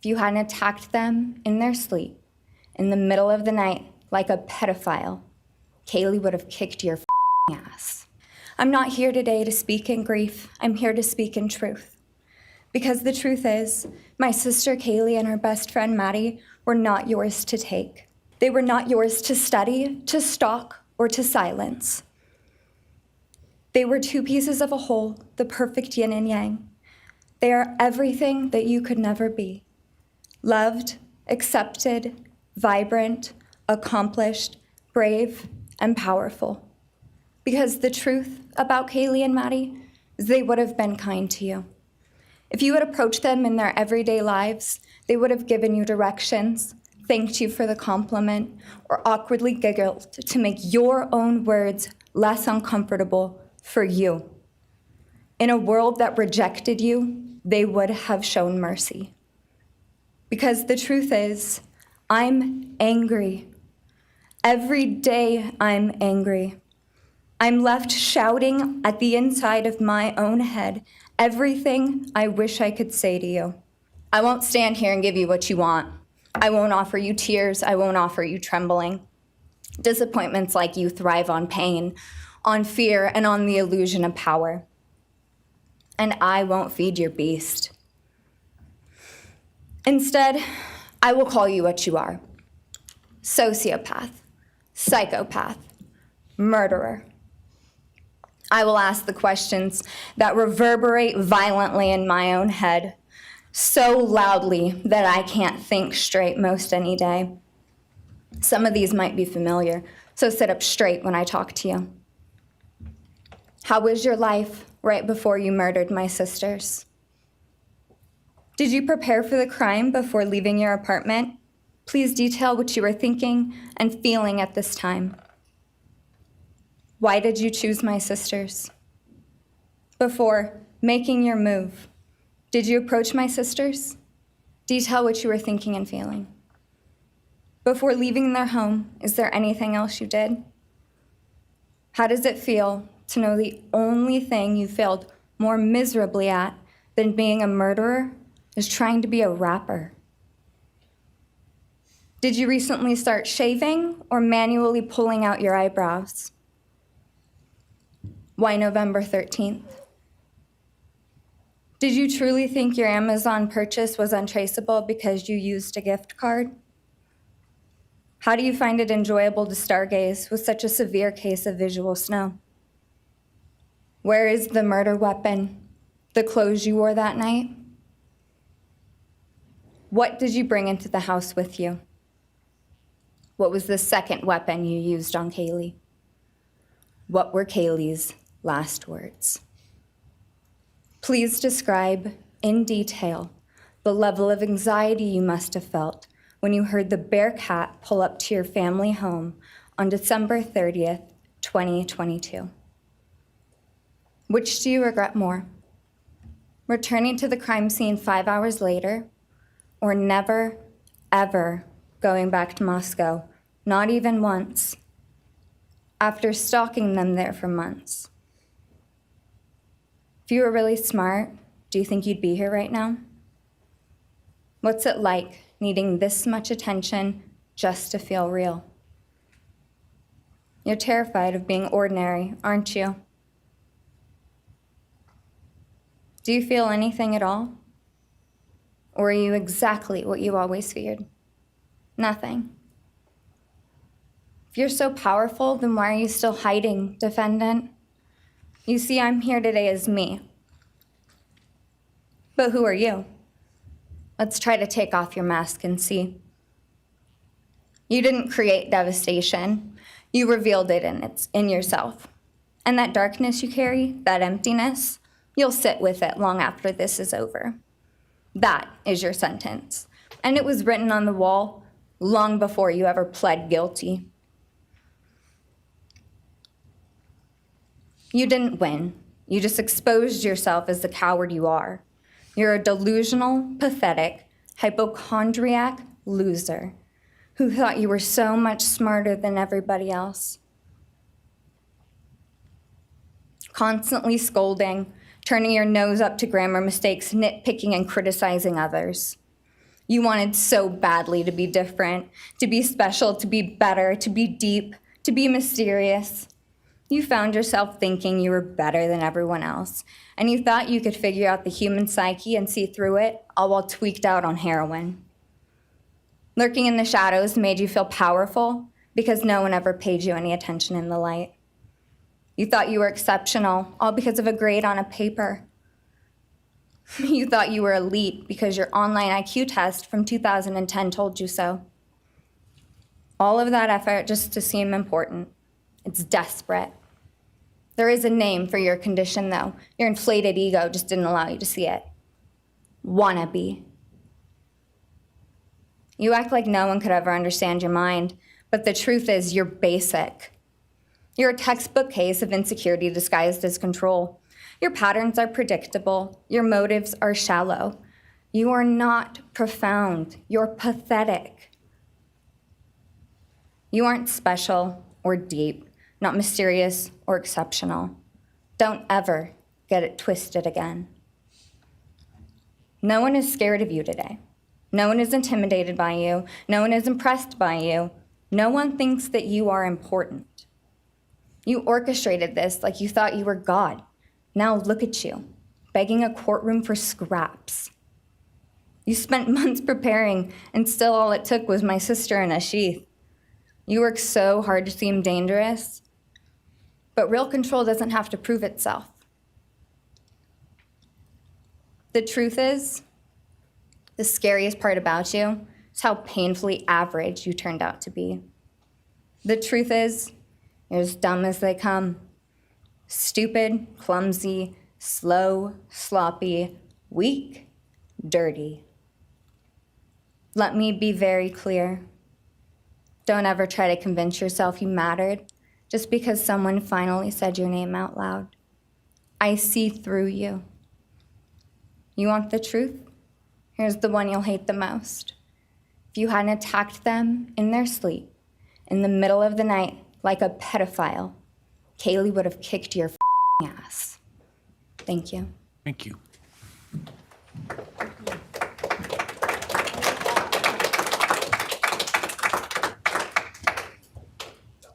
if you hadn't attacked them in their sleep, in the middle of the night, like a pedophile, Kaylee would have kicked your ass. I'm not here today to speak in grief. I'm here to speak in truth. Because the truth is, my sister Kaylee and her best friend Maddie were not yours to take. They were not yours to study, to stalk, or to silence. They were two pieces of a whole, the perfect yin and yang. They are everything that you could never be. Loved, accepted, vibrant, accomplished, brave, and powerful. Because the truth about Kaylee and Maddie is they would have been kind to you. If you had approached them in their everyday lives, they would have given you directions, thanked you for the compliment, or awkwardly giggled to make your own words less uncomfortable for you. In a world that rejected you, they would have shown mercy. Because the truth is, I'm angry. Every day I'm angry. I'm left shouting at the inside of my own head everything I wish I could say to you. I won't stand here and give you what you want. I won't offer you tears. I won't offer you trembling. Disappointments like you thrive on pain, on fear, and on the illusion of power. And I won't feed your beast. Instead, I will call you what you are. Sociopath, psychopath, murderer. I will ask the questions that reverberate violently in my own head, so loudly that I can't think straight most any day. Some of these might be familiar, so sit up straight when I talk to you. How was your life right before you murdered my sisters? Did you prepare for the crime before leaving your apartment? Please detail what you were thinking and feeling at this time. Why did you choose my sisters? Before making your move, did you approach my sisters? Detail what you were thinking and feeling. Before leaving their home, is there anything else you did? How does it feel to know the only thing you failed more miserably at than being a murderer is trying to be a rapper? Did you recently start shaving or manually pulling out your eyebrows? Why November 13th? Did you truly think your Amazon purchase was untraceable because you used a gift card? How do you find it enjoyable to stargaze with such a severe case of visual snow? Where is the murder weapon, the clothes you wore that night? What did you bring into the house with you? What was the second weapon you used on Kaylee? What were Kaylee's last words? Please describe in detail the level of anxiety you must have felt when you heard the Bearcat pull up to your family home on December 30th, 2022. Which do you regret more? Returning to the crime scene 5 hours later, or never, ever going back to Moscow, not even once, after stalking them there for months? If you were really smart, do you think you'd be here right now? What's it like needing this much attention just to feel real? You're terrified of being ordinary, aren't you? Do you feel anything at all? Or are you exactly what you always feared? Nothing. If you're so powerful, then why are you still hiding, defendant? You see, I'm here today as me. But who are you? Let's try to take off your mask and see. You didn't create devastation. You revealed it in yourself. And that darkness you carry, that emptiness, you'll sit with it long after this is over. That is your sentence. And it was written on the wall long before you ever pled guilty. You didn't win. You just exposed yourself as the coward you are. You're a delusional, pathetic, hypochondriac loser who thought you were so much smarter than everybody else. Constantly scolding, turning your nose up to grammar mistakes, nitpicking and criticizing others. You wanted so badly to be different, to be special, to be better, to be deep, to be mysterious. You found yourself thinking you were better than everyone else, and you thought you could figure out the human psyche and see through it, all while tweaked out on heroin. Lurking in the shadows made you feel powerful because no one ever paid you any attention in the light. You thought you were exceptional, all because of a grade on a paper. You thought you were elite because your online IQ test from 2010 told you so. All of that effort just to seem important. It's desperate. There is a name for your condition, though. Your inflated ego just didn't allow you to see it. Wannabe. You act like no one could ever understand your mind, but the truth is you're basic. You're a textbook case of insecurity disguised as control. Your patterns are predictable. Your motives are shallow. You are not profound. You're pathetic. You aren't special or deep, not mysterious or exceptional. Don't ever get it twisted again. No one is scared of you today. No one is intimidated by you. No one is impressed by you. No one thinks that you are important. You orchestrated this like you thought you were God. Now look at you, begging a courtroom for scraps. You spent months preparing, and still all it took was my sister in a sheath. You work so hard to seem dangerous, but real control doesn't have to prove itself. The truth is, the scariest part about you is how painfully average you turned out to be. The truth is, you're as dumb as they come. Stupid, clumsy, slow, sloppy, weak, dirty. Let me be very clear. Don't ever try to convince yourself you mattered just because someone finally said your name out loud. I see through you. You want the truth? Here's the one you'll hate the most. If you hadn't attacked them in their sleep, in the middle of the night, like a pedophile, Kaylee would have kicked your ass. Thank you. Thank you.